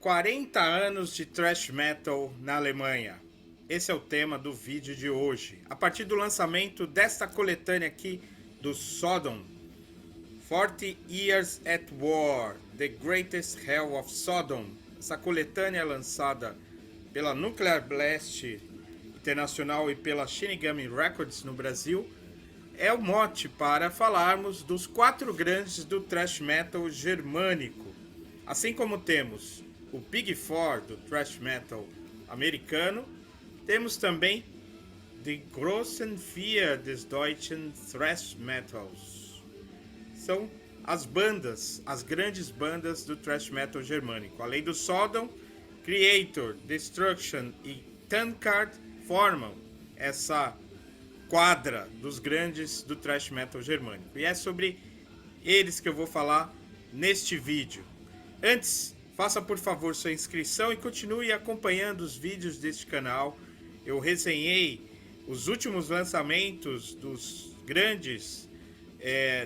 40 anos de thrash metal na Alemanha. Esse é o tema do vídeo de hoje. A partir do lançamento desta coletânea aqui do Sodom, 40 Years at War, The Greatest Hell of Sodom. Essa coletânea é lançada pela Nuclear Blast Internacional e pela Shinigami Records no Brasil. É o mote para falarmos dos 4 grandes do thrash metal germânico. Assim como temos o Big Four do thrash metal americano, temos também Die Großen Vier des deutschen Thrash Metals. São as bandas, as grandes bandas do thrash metal germânico. Além do Sodom, Creator, Destruction e Tankard formam essa quadra dos grandes do thrash metal germânico. E é sobre eles que eu vou falar neste vídeo. Antes, faça por favor sua inscrição e continue acompanhando os vídeos deste canal. Eu resenhei os últimos lançamentos dos grandes,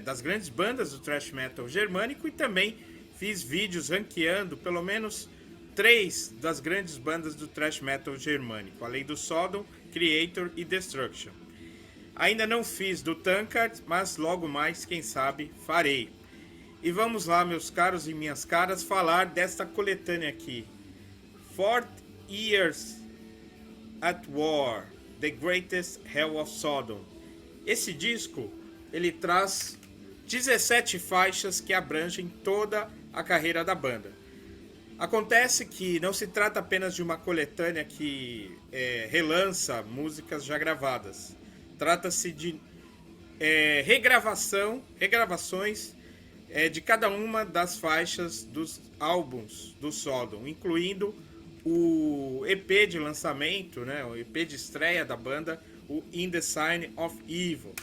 das grandes bandas do thrash metal germânico e também fiz vídeos ranqueando pelo menos 3 das grandes bandas do thrash metal germânico, além do Sodom, Creator e Destruction. Ainda não fiz do Tankard, mas logo mais, quem sabe, farei. E vamos lá, meus caros e minhas caras, falar desta coletânea aqui. 40 Years at War, The Greatest Hell of Sodom. Esse disco, ele traz 17 faixas que abrangem toda a carreira da banda. Acontece que não se trata apenas de uma coletânea que relança músicas já gravadas. Trata-se de regravações de cada uma das faixas dos álbuns do Sodom, incluindo o EP de lançamento, né, o EP de estreia da banda, o In the Sign of Evil.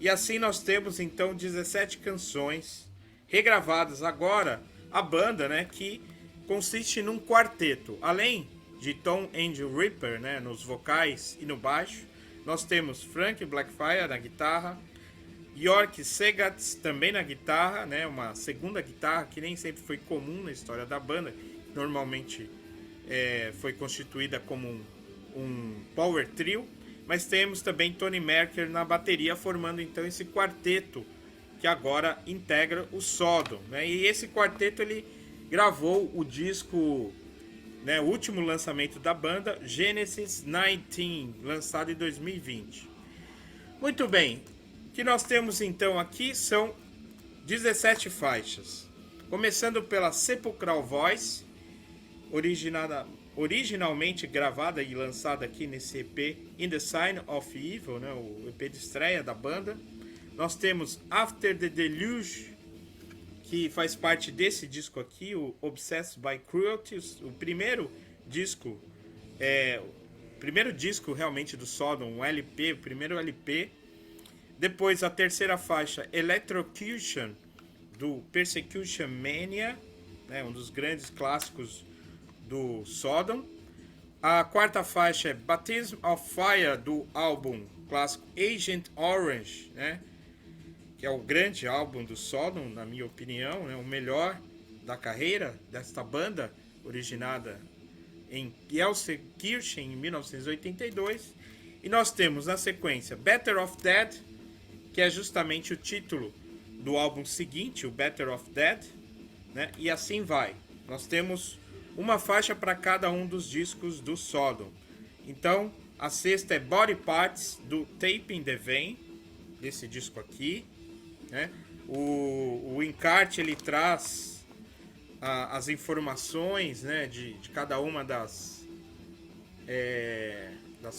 E assim nós temos então 17 canções regravadas. Agora a banda, né, que consiste num quarteto. Além de Tom Angel Ripper, né, nos vocais e no baixo, nós temos Frank Blackfire na guitarra, York Segatz também na guitarra, né, uma segunda guitarra que nem sempre foi comum na história da banda, normalmente foi constituída como um power trio, mas temos também Tony Merker na bateria, formando então esse quarteto que agora integra o Sodom, né, e esse quarteto ele gravou o disco, né, o último lançamento da banda, Genesis 19, lançado em 2020. Muito bem, o que nós temos então aqui são 17 faixas. Começando pela Sepulchral Voice, originalmente gravada e lançada aqui nesse EP In the Sign of Evil, né, o EP de estreia da banda. Nós temos After the Deluge, que faz parte desse disco aqui, o Obsessed by Cruelty, o primeiro disco realmente do Sodom, um LP, o primeiro LP. Depois a terceira faixa, Electrocution, do Persecution Mania, né, um dos grandes clássicos do Sodom. A quarta faixa é Baptism of Fire, do álbum clássico Agent Orange, né, que é o grande álbum do Sodom, na minha opinião, né, o melhor da carreira desta banda, originada em Gelsenkirchen em 1982. E nós temos na sequência Better of Dead, que é justamente o título do álbum seguinte, o Better of Dead, né, e assim vai. Nós temos uma faixa para cada um dos discos do Sodom. Então, a sexta é Body Parts, do Tape in the Vein, desse disco aqui, né? O encarte ele traz as informações, né, de cada uma das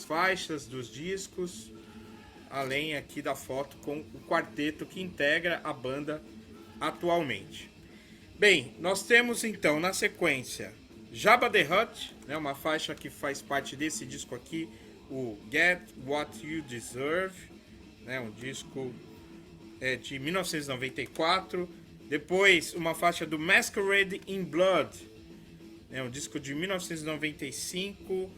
faixas dos discos, além aqui da foto com o quarteto que integra a banda atualmente. Bem, nós temos então na sequência Jabba the Hutt, né, uma faixa que faz parte desse disco aqui, o Get What You Deserve, né, um disco de 1994. Depois uma faixa do Masquerade in Blood, né, um disco de 1995.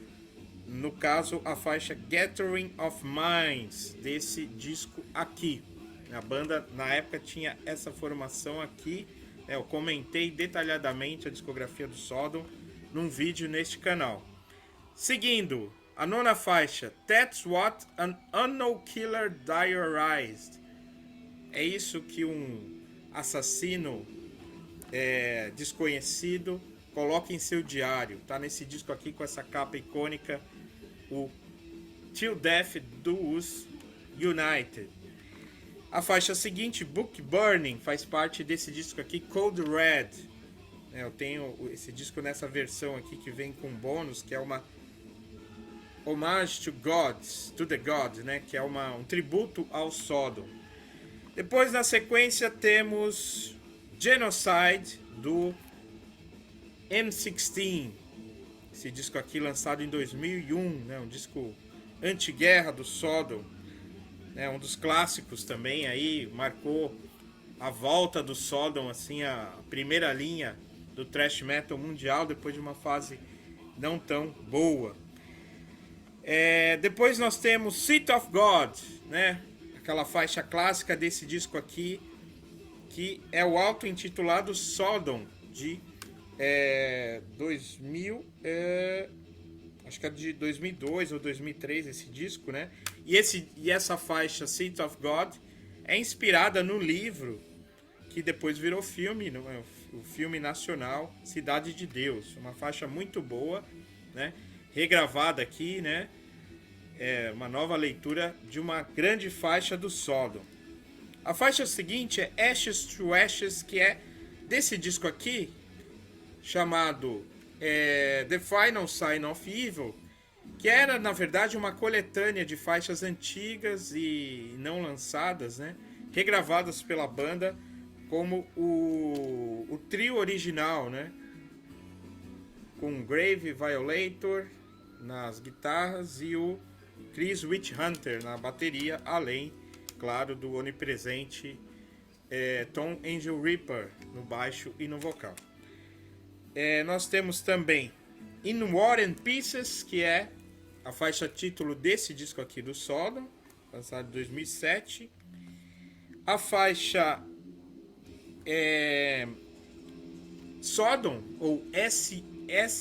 No caso, a faixa Gathering of Minds, desse disco aqui. A banda, na época, tinha essa formação aqui. Eu comentei detalhadamente a discografia do Sodom num vídeo neste canal. Seguindo, a nona faixa, That's What an Unknown Killer Diarized. É isso que um assassino desconhecido coloca em seu diário. Tá nesse disco aqui com essa capa icônica, o Till Death Do Us United. A faixa seguinte, Book Burning, faz parte desse disco aqui, Cold Red. Eu tenho esse disco nessa versão aqui que vem com bônus, que é uma homage to gods, to the gods, né? Que é um tributo ao Sodom. Depois, na sequência, temos Genocide, do M16. Esse disco aqui lançado em 2001, né? Um disco anti-guerra do Sodom. Um dos clássicos também, aí marcou a volta do Sodom, assim, a primeira linha do thrash metal mundial, depois de uma fase não tão boa. Depois nós temos Seat of God, né? Aquela faixa clássica desse disco aqui, que é o auto-intitulado Sodom, de 2000, acho que é de 2002 ou 2003 esse disco, né? E essa faixa, Seat of God, é inspirada no livro que depois virou filme, o filme nacional Cidade de Deus. Uma faixa muito boa, né? Regravada aqui, né? Uma nova leitura de uma grande faixa do Sodom. A faixa seguinte é Ashes to Ashes, que é desse disco aqui, chamado The Final Sign of Evil, que era, na verdade, uma coletânea de faixas antigas e não lançadas, né? Regravadas pela banda como o trio original, né? Com Grave Violator nas guitarras e o Chris Witch Hunter na bateria, além, claro, do onipresente Tom Angel Reaper no baixo e no vocal. Nós temos também In War and Pieces, que é a faixa título desse disco aqui do Sodom, lançado em 2007. A faixa Sodom, ou S-O-D-O-M,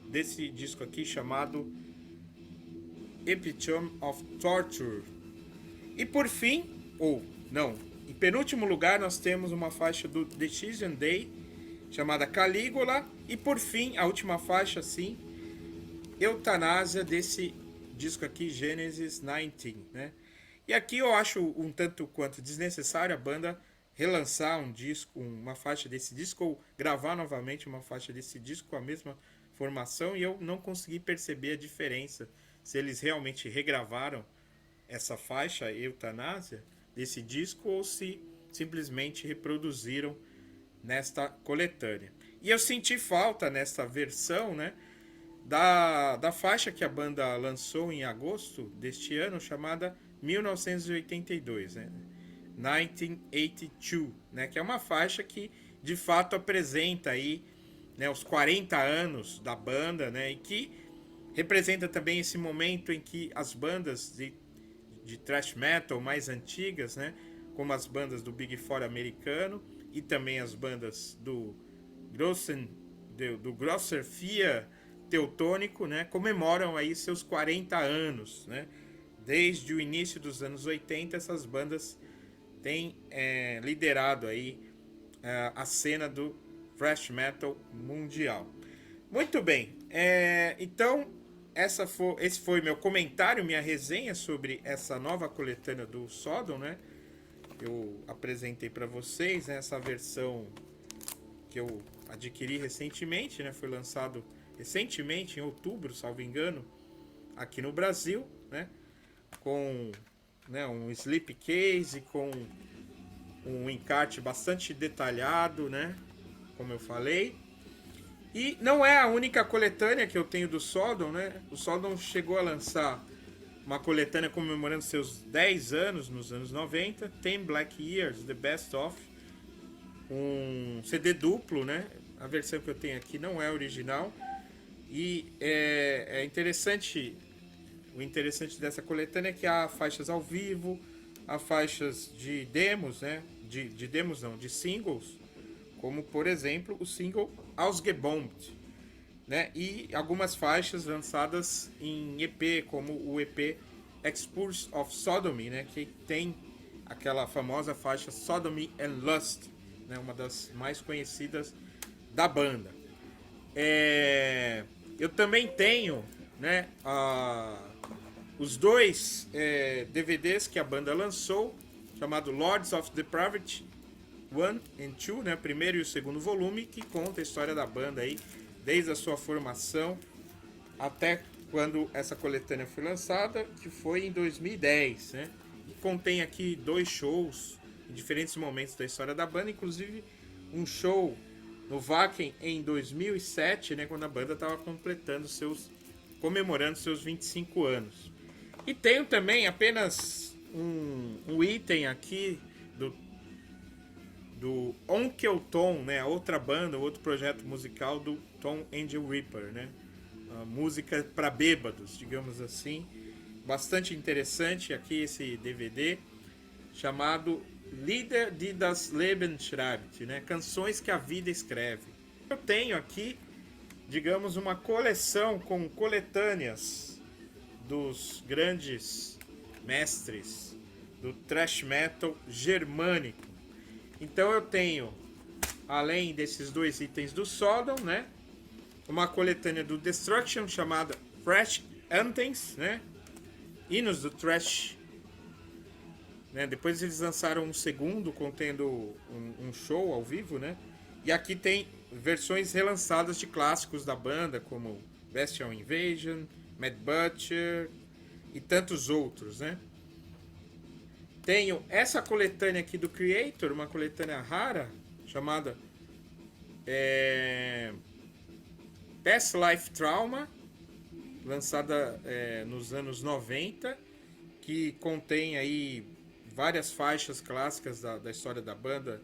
desse disco aqui chamado Epitome of Torture. E por fim, em penúltimo lugar, nós temos uma faixa do Decision Day, chamada Calígula. E por fim, a última faixa, sim, Eutanásia, desse disco aqui, Genesis 19, né? E aqui eu acho um tanto quanto desnecessário a banda relançar um disco, uma faixa desse disco, ou gravar novamente uma faixa desse disco com a mesma formação, e eu não consegui perceber a diferença, se eles realmente regravaram essa faixa, Eutanásia, desse disco, ou se simplesmente reproduziram nesta coletânea. E eu senti falta nesta versão, né, da faixa que a banda lançou em agosto deste ano, chamada 1982, né? 1982, né? Que é uma faixa que de fato apresenta aí, né, os 40 anos da banda, né? E que representa também esse momento em que as bandas de thrash metal mais antigas, né, como as bandas do Big Four americano e também as bandas do Grosser Vier teutônico, né, comemoram aí seus 40 anos, né? Desde o início dos anos 80, essas bandas têm liderado aí a cena do thrash metal mundial. Muito bem, então esse foi meu comentário, minha resenha sobre essa nova coletânea do Sodom, né? Eu apresentei para vocês, né, essa versão que eu adquiri recentemente, né? Foi lançado recentemente, em outubro, salvo engano, aqui no Brasil, né? Com, né, um slipcase, com um encarte bastante detalhado, né? Como eu falei. E não é a única coletânea que eu tenho do Sodom, né? O Sodom chegou a lançar uma coletânea comemorando seus 10 anos nos anos 90, 10 Black Years, The Best Of, um CD duplo, né? A versão que eu tenho aqui não é original. E é interessante, o interessante dessa coletânea é que há faixas ao vivo, há faixas de demos, né? De demos não, de singles, como por exemplo o single Ausgebombt, né? E algumas faixas lançadas em EP, como o EP Expulse of Sodomy, né? Que tem aquela famosa faixa Sodomy and Lust, né? Uma das mais conhecidas da banda. Eu também tenho, né, os dois DVDs que a banda lançou, chamado Lords of Depravity 1 and 2, né, primeiro e o segundo volume, que conta a história da banda aí, desde a sua formação até quando essa coletânea foi lançada, que foi em 2010, né? E contém aqui 2 shows em diferentes momentos da história da banda, inclusive um show no Wacken em 2007, né, quando a banda estava comemorando seus 25 anos. E tenho também apenas um item aqui do Onkel Tom, né, outra banda, outro projeto musical do Tom Angel Reaper, né? A música para bêbados, digamos assim. Bastante interessante aqui esse DVD, chamado Lieder, die das Leben schreibt, né? Canções que a vida escreve. Eu tenho aqui, digamos, uma coleção com coletâneas dos grandes mestres do thrash metal germânico. Então eu tenho, além desses 2 itens do Sodom, né, uma coletânea do Destruction chamada Thrash Anthems, né, hinos do thrash, né. Depois eles lançaram um segundo contendo um show ao vivo, né, e aqui tem versões relançadas de clássicos da banda, como Bestial Invasion, Mad Butcher e tantos outros, né. Tenho essa coletânea aqui do Creator, uma coletânea rara, chamada Past Life Trauma, lançada nos anos 90, que contém aí várias faixas clássicas da história da banda,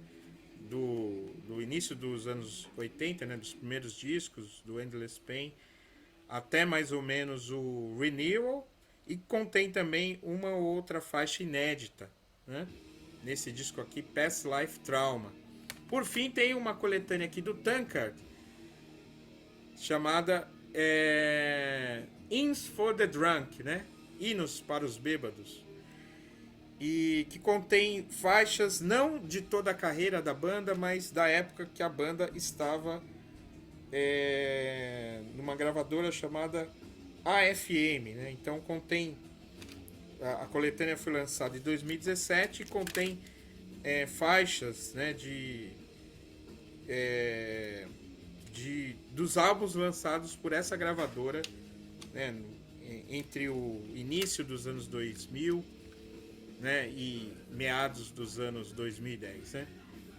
do início dos anos 80, né, dos primeiros discos, do Endless Pain, até mais ou menos o Renewal, e contém também uma ou outra faixa inédita, né, nesse disco aqui, Past Life Trauma. Por fim, tem uma coletânea aqui do Tankard, chamada Hymns for the Drunk, né, hinos para os bêbados, e que contém faixas não de toda a carreira da banda, mas da época que a banda estava numa gravadora chamada AFM, né? Então contém, a coletânea foi lançada em 2017 e contém faixas, né, dos álbuns lançados por essa gravadora, né, entre o início dos anos 2000, né, e meados dos anos 2010, né?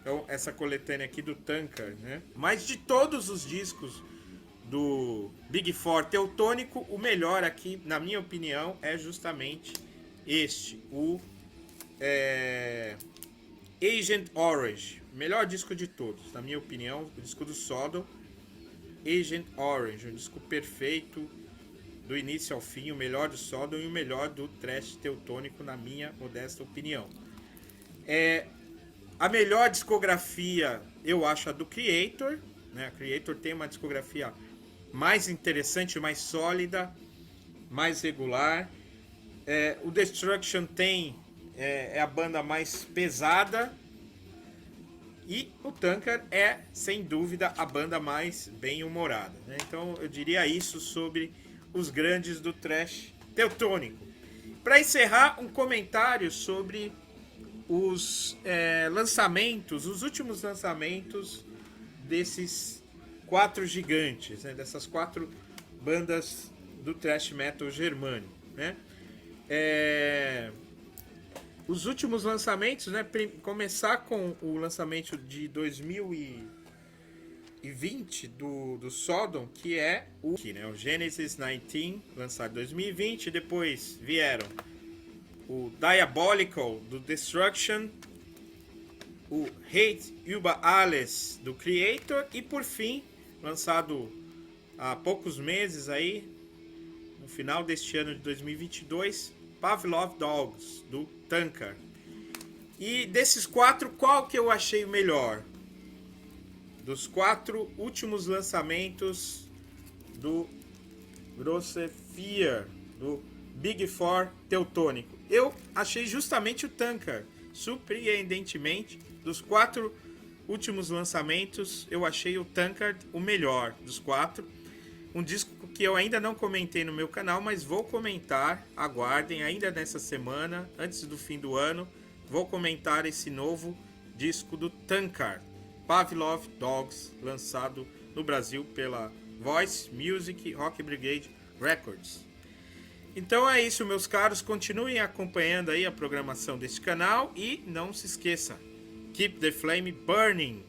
Então essa coletânea aqui do Tankard, né? Mas de todos os discos do Big Four teutônico, o melhor aqui, na minha opinião, é justamente este, o Agent Orange, melhor disco de todos, na minha opinião, o disco do Sodom, Agent Orange, um disco perfeito, do início ao fim, o melhor do Sodom e o melhor do thrash teutônico, na minha modesta opinião. A melhor discografia, eu acho, a do Creator, né? A Creator tem uma discografia mais interessante, mais sólida, mais regular. O Destruction tem a banda mais pesada, e o Tankard é, sem dúvida, a banda mais bem-humorada, né? Então eu diria isso sobre os grandes do thrash teutônico. Para encerrar, um comentário sobre os lançamentos, os últimos lançamentos desses 4 gigantes, né? Dessas 4 bandas do thrash metal germânico, né? Os últimos lançamentos, né? Começar com o lançamento de 2020 do Sodom, que é o Genesis 19, lançado em 2020. Depois vieram o Diabolical do Destruction, o Hate über Alles do Creator, e por fim, lançado há poucos meses aí, no final deste ano de 2022, Pavlov Dogs do Tankard. E desses 4, qual que eu achei o melhor? dos 4 últimos lançamentos do Grosse Fear, do Big Four teutônico. Eu achei justamente o Tankard, surpreendentemente, dos 4 últimos lançamentos, eu achei o Tankard o melhor dos 4. Um disco que eu ainda não comentei no meu canal, mas vou comentar, aguardem, ainda nessa semana, antes do fim do ano, vou comentar esse novo disco do Tankard, Pavlov Dogs, lançado no Brasil pela Voice Music Rock Brigade Records. Então é isso, meus caros, continuem acompanhando aí a programação deste canal e não se esqueça, keep the flame burning!